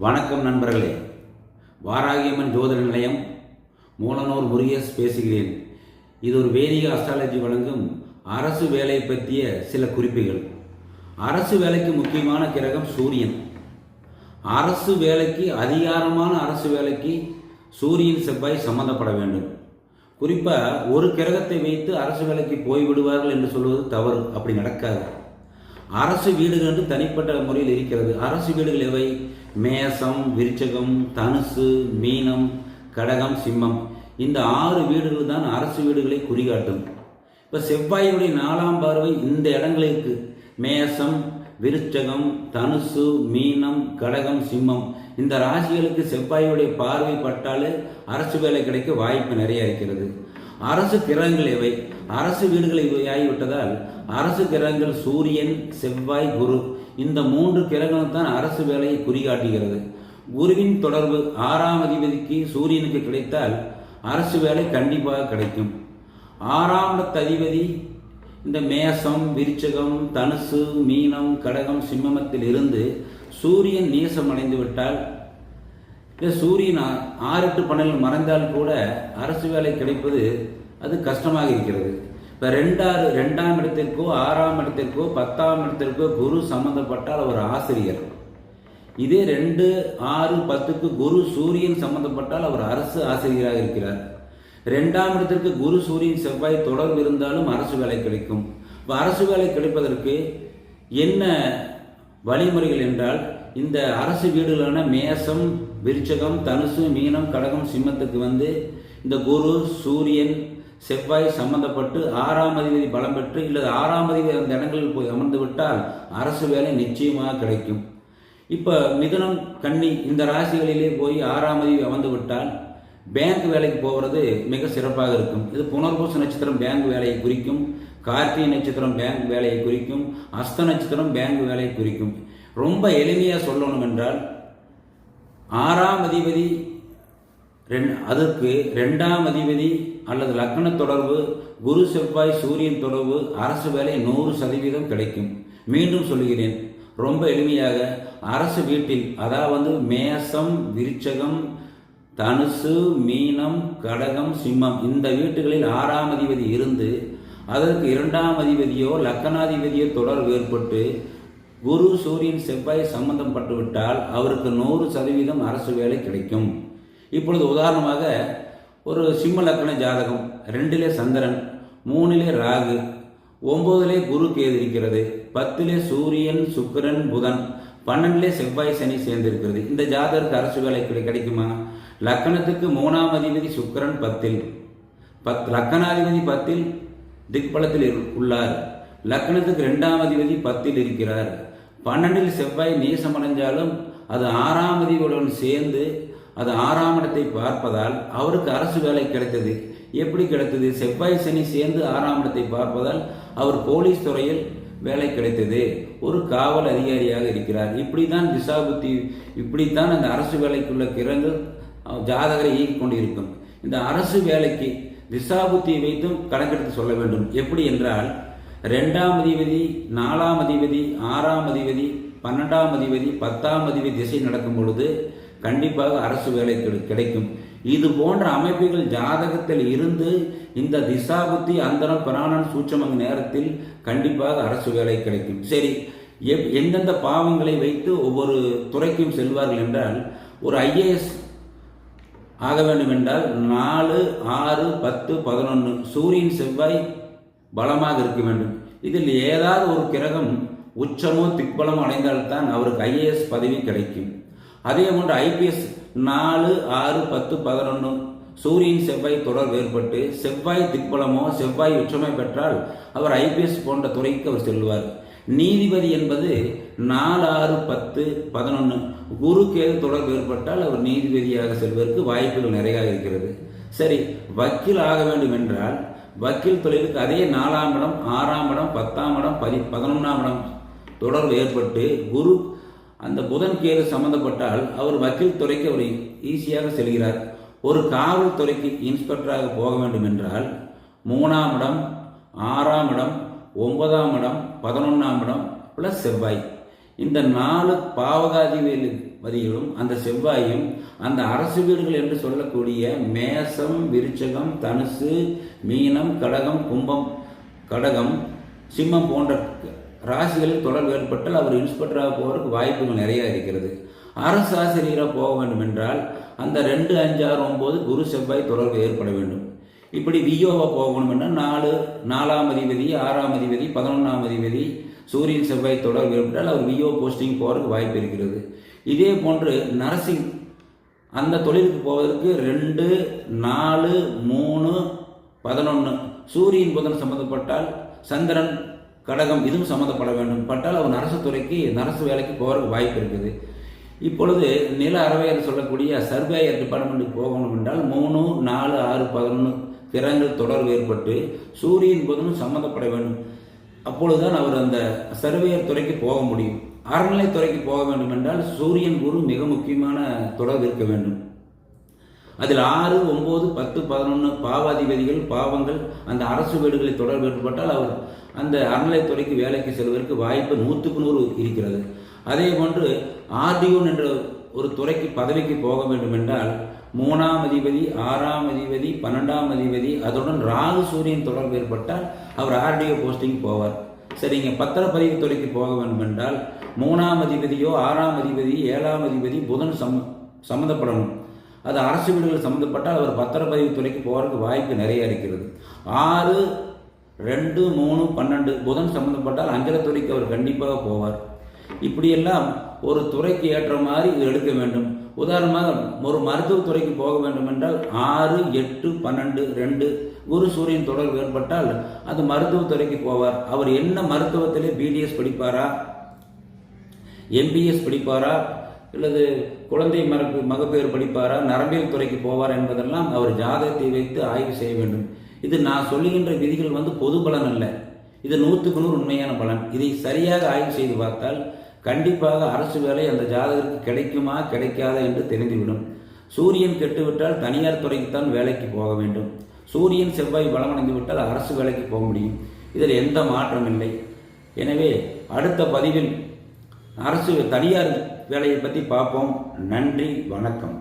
வணக்கம் நண்பர்களே. வாராகியம்மன் ஜோதிட நிலையம், மூலனூர் முருகேஷ் பேசுகிறேன். இது ஒரு வேதிக அஸ்ட்ராலஜி வழங்கும் அரசு வேலை பற்றிய சில குறிப்புகள். அரசு வேலைக்கு முக்கியமான கிரகம் சூரியன். அரசு வேலைக்கு, அதிகாரமான அரசு வேலைக்கு சூரியன் செவ்வாய் சம்பந்தப்பட வேண்டும். குறிப்பாக ஒரு கிரகத்தை வைத்து அரசு வேலைக்கு போய்விடுவார்கள் என்று சொல்வது தவறு. அப்படி நடக்காது. அரசு வீடுகள் என்று தனிப்பட்ட முறையில் இருக்கிறது. அரசு வீடுகள் எவை? மேசம், விருச்சகம், தனுசு, மீனம், கடகம், சிம்மம். இந்த 6 வீடுகள் தான் அரசு வீடுகளை குறிகாட்டும். இப்போ செவ்வாயுடைய 4ஆம் பார்வை இந்த இடங்களுக்கு, மேசம், விருச்சகம், தனுசு, மீனம், கடகம், சிம்மம், இந்த ராசிகளுக்கு செவ்வாயுடைய பார்வை பட்டாலே அரசு வேலை கிடைக்க வாய்ப்பு நிறைய இருக்கிறது. அரசு கிரகங்கள் எவை? அரசு வீடுகளை ஆகிவிட்டதால் அரசு கிரகங்கள் சூரியன், செவ்வாய், குரு, இந்த 3 கிரகங்கள் தான் அரசு வேலையை குறிகாட்டுகிறது. குருவின் தொடர்பு 6ஆம் அதிபதிக்கு சூரியனுக்கு கிடைத்தால் அரசு வேலை கண்டிப்பாக கிடைக்கும். 6ஆம் இடத்து அதிபதி இந்த மேசம், விருச்சகம், தனுசு, மீனம், கடகம், சிம்மத்தில் இருந்து சூரியன் நீசம் அடைந்து விட்டால், சூரியன் 6, 8, 12 மறைந்தால் கூட அரசு வேலை கிடைப்பது அது கஷ்டமாக இருக்கிறது. இப்போ 2ஆம் இடத்திற்கோ 6ஆம் இடத்திற்கோ 10ஆம் இடத்திற்கோ குரு சம்பந்தப்பட்டால் அவர் ஆசிரியர். இதே 2, 6, 10க்கு குரு சூரியன் சம்பந்தப்பட்டால் அவர் அரசு ஆசிரியராக இருக்கிறார். 2ஆம் இடத்திற்கு குரு சூரியன் செவ்வாய் தொடர்பு இருந்தாலும் அரசு வேலை கிடைக்கும். இப்போ அரசு வேலை கிடைப்பதற்கு என்ன வழிமுறைகள் என்றால், இந்த அரசு வீடுகளான மேசம், விருச்சகம், தனுசு, மீனம், கடகம், சிம்மத்துக்கு இந்த குரு, சூரியன், செவ்வாய் சம்பந்தப்பட்டு 6ஆம் அதிபதி பலம் பெற்று இல்லது 6ஆம் அதிபதி அந்த இடங்களில் போய் அமர்ந்து விட்டால் அரசு வேலை நிச்சயமாக கிடைக்கும். இப்போ மிதுனம், கன்னி இந்த ராசிகளிலே போய் 6ஆம் அதிபதி அமர்ந்து விட்டால் பேங்க் வேலைக்கு போகிறது மிக சிறப்பாக இருக்கும். இது புனர்பூச நட்சத்திரம் பேங்க் வேலையை குறிக்கும், கார்த்திகை நட்சத்திரம் பேங்க் வேலையை குறிக்கும், அஸ்த நட்சத்திரம் பேங்க் வேலையை குறிக்கும். ரொம்ப எளிமையாக சொல்லணும் என்றால், 6ஆம் அதிபதி அதற்கு 2ஆம் அதிபதி அல்லது லக்ன தொடர்பு, குரு, செவ்வாய், சூரியன் தொடர்பு, அரசு வேலை 100% கிடைக்கும். மீண்டும் சொல்கிறேன், ரொம்ப எளிமையாக, அரசு வீட்டில், அதாவது மேசம், விருச்சகம், தனுசு, மீனம், கடகம், சிம்மம், இந்த வீட்டுகளில் 6ஆம் அதிபதி இருந்து அதற்கு 2ஆம் அதிபதியோ லக்னாதிபதியோ தொடர்பு ஏற்பட்டு குரு, சூரியன், செவ்வாய் சம்பந்தம் பட்டுவிட்டால் அவருக்கு 100% அரசு வேலை கிடைக்கும். இப்பொழுது உதாரணமாக ஒரு சிம்ம லக்ன ஜாதகம், 2லே சந்திரன், 3லே ராகு, 9லே குரு கேது இருக்கிறது, 10லே சூரியன், சுக்கிரன், புதன், 12லே செவ்வாய், சனி சேர்ந்திருக்கிறது. இந்த ஜாதகருக்கு அரசு வேலை கிடைக்குமா? லக்னத்துக்கு 3ஆம் அதிபதி சுக்கிரன் 10ல், லக்னாதிபதி 10ல் திக்பலத்தில் உள்ளார். லக்னத்துக்கு 2ஆம் அதிபதி 10ல் இருக்கிறார். 12ல் செவ்வாய் நீசமடைஞ்சாலும் அது 6ஆம் அதிபதியுடன் சேர்ந்து அது 6ஆம் இடத்தை பார்ப்பதால் அவருக்கு அரசு வேலை கிடைத்தது. எப்படி கிடைத்தது? செவ்வாய், சனி சேர்ந்து 6ஆம் இடத்தை பார்ப்பதால் அவர் போலீஸ் துறையில் வேலை கிடைத்தது. ஒரு காவல் அதிகாரியாக இருக்கிறார். இப்படித்தான் திசாபுத்தி, இப்படித்தான் அந்த அரசு வேலைக்குள்ள கிரகங்கள் ஜாதகரை இயக்கி கொண்டிருக்கும். இந்த அரசு வேலைக்கு திசாபுத்தியை வைத்தும் கணக்கெடுத்து சொல்ல வேண்டும். எப்படி என்றால், 2ஆம் அதிபதி, 4ஆம் அதிபதி, 6ஆம் அதிபதி, 12ஆம் அதிபதி, 10ஆம் அதிபதி திசை நடக்கும் பொழுது கண்டிப்பாக அரசு வேலை கிடைக்கும். இது போன்ற அமைப்புகள் ஜாதகத்தில் இருந்து இந்த திசாபுத்தி, அந்தரம், பிராணன், சூட்சமங்க நேரத்தில் கண்டிப்பாக அரசு வேலை கிடைக்கும். சரி, எந்தெந்த பாவங்களை வைத்து ஒவ்வொரு துறைக்கும் செல்வார்கள் என்றால், ஒரு ஐஏஎஸ் ஆக வேண்டும் என்றால் 4, 6, 10, 11 சூரியன், செவ்வாய் பலமாக இருக்க வேண்டும். இதில் ஏதாவது ஒரு கிரகம் உச்சமோ திக்பலமோ அடைந்தால்தான் அவருக்கு ஐஏஎஸ் பதவி கிடைக்கும். அதே போன்று ஐபிஎஸ் 4, 6, 10, 11 சூரியன், செவ்வாய் தொடர்பு ஏற்பட்டு செவ்வாய் திக்பலமோ செவ்வாய் உச்சமை பெற்றால் அவர் ஐபிஎஸ் போன்ற துறைக்கு அவர் செல்வார். நீதிபதி என்பது 4, 6, 10, 11 குரு கேது தொடர்பு ஏற்பட்டால் அவர் நீதிபதியாக செல்வதற்கு வாய்ப்புகள் நிறைய இருக்கிறது. சரி, வக்கீல் ஆக வேண்டும் என்றால் வக்கீல் தொழிலுக்கு அதே 4ஆம் இடம், 6ஆம் இடம், 10ஆம் இடம், 11ஆம் இடம் தொடர்பு ஏற்பட்டு குரு அந்த புதன் கேது சம்பந்தப்பட்டால் அவர் வக்கீல் துறைக்கு அவர் ஈஸியாக செல்கிறார். ஒரு காவல்துறைக்கு இன்ஸ்பெக்டராக போக வேண்டும் என்றால் 3ஆம் இடம், 6ஆம் இடம், 9ஆம் இடம், 11ஆம் இடம் பிளஸ் செவ்வாய், இந்த 4 பாவகாதிபதிகளுக்கு அதிபதிகளும் அந்த செவ்வாயும் அந்த அரசு வீடுகள் என்று சொல்லக்கூடிய மேசம், விருச்சகம், தனுசு, மீனம், கடகம், கும்பம், கடகம், சிம்மம் போன்ற ராசிகளில் தொடர்பு ஏற்பட்டால் அவர் இன்ஸ்பெக்டராக போவதற்கு வாய்ப்புகள் நிறைய இருக்கிறது. அரசு ஆசிரியராக போக வேண்டும் என்றால் அந்த 2, 5, 6, 9 குரு செவ்வாய் தொடர்பு ஏற்பட வேண்டும். இப்படி விஓவாக போகணும் என்றால் 4ஆம் அதிபதி, 6ஆம் அதிபதி, 11ஆம் அதிபதி சூரியன் செவ்வாய் தொடர்பு ஏற்பட்டால் அவர் விஓ போஸ்டிங் போகிறதுக்கு வாய்ப்பு இருக்கிறது. இதே போன்று நர்சிங் அந்த தொழிலுக்கு போவதற்கு 2, 4, 3, 11 சூரியன் புதன் சம்மந்தப்பட்டால் சந்திரன் கடகம் இதுவும் சம்மந்தப்பட வேண்டும் பட்டால் அவர் நரசு வேலைக்கு போகிறதுக்கு வாய்ப்பு இருக்குது. இப்பொழுது நில அறவையர் சொல்லக்கூடிய சர்வேயர் டிபார்ட்மெண்ட்டுக்கு போகணும் என்றால் 3, 4, 6, 11 கிரகங்கள் தொடர்பு ஏற்பட்டு சூரியன் புதனும் சம்மந்தப்பட வேண்டும். அப்பொழுதுதான் அவர் அந்த சர்வேயர் துறைக்கு போக முடியும். அறநிலைத்துறைக்கு போக வேண்டும் என்றால் சூரியன் குரு மிக முக்கியமான தொடர்பு இருக்க வேண்டும். அதில் 6, 9, 10, 11 பாவாதிபதிகள் பாவங்கள் அந்த அரசு வீடுகளில் தொடர்பு ஏற்பட்டால் அவர் அந்த அறநிலைத்துறைக்கு வேலைக்கு செல்வதற்கு வாய்ப்பு 100க்கு 100 இருக்கிறது. அதே போன்று ஆர்டிஓன் என்ற ஒரு துறைக்கு பதவிக்கு போக வேண்டும் என்றால் 3ஆம் அதிபதி, 6ஆம் அதிபதி, 12ஆம் அதிபதி அதுடன் ராகு சூரியன் தொடர்பு ஏற்பட்டால் அவர் ஆர்டிஓ போஸ்டிங் போவார். சரிங்க, பத்திரப்பதிவு துறைக்கு போக வேண்டும் என்றால் 3ஆம் அதிபதியோ 6ஆம் அதிபதி, 7ஆம் அதிபதி புதன் சம்மந்தப்படணும். அது அரசு வீடுகள் சம்மந்தப்பட்டால் அவர் பத்திரப்பதிவு துறைக்கு போகிறதுக்கு வாய்ப்பு நிறைய இருக்கிறது. 6, 2, 3, 12 புதன் சம்மந்தப்பட்டால் அஞ்சலத்துறைக்கு அவர் கண்டிப்பாக போவார். இப்படியெல்லாம் ஒரு துறைக்கு ஏற்ற மாதிரி இது எடுக்க வேண்டும். உதாரணமாக ஒரு மருத்துவத்துறைக்கு போக வேண்டும் என்றால் 6, 8, 12, 2 குரு சூரியன் தொடர்பு ஏற்பட்டால் அது மருத்துவத்துறைக்கு போவார். அவர் என்ன மருத்துவத்திலே பிடிஎஸ் படிப்பாரா, எம்பிஎஸ் படிப்பாரா, அல்லது குழந்தை மகப்பேறு படிப்பாரா, நரம்பியல் துறைக்கு போவார் என்பதெல்லாம் அவர் ஜாதகத்தை வைத்து ஆய்வு செய்ய வேண்டும். இது நான் சொல்லுகின்ற விதிகள் பொது பலன் அல்ல, இது 100க்கு 100 உண்மையான பலன். இதை சரியாக ஆய்வு செய்து பார்த்தால் கண்டிப்பாக அரசு வேலை அந்த ஜாதகருக்கு கிடைக்குமா கிடைக்காதா என்று தெரிந்துவிடும். சூரியன் கெட்டுவிட்டால் தனியார் துறைக்குத்தான் வேலைக்கு போக வேண்டும். சூரியன் செவ்வாய் பலமடைந்து விட்டால் அரசு வேலைக்கு போக முடியும். இதில் எந்த மாற்றம் இல்லை. எனவே அடுத்த பதிவில் தனியார் வேலையை பற்றி பார்ப்போம். நன்றி, வணக்கம்.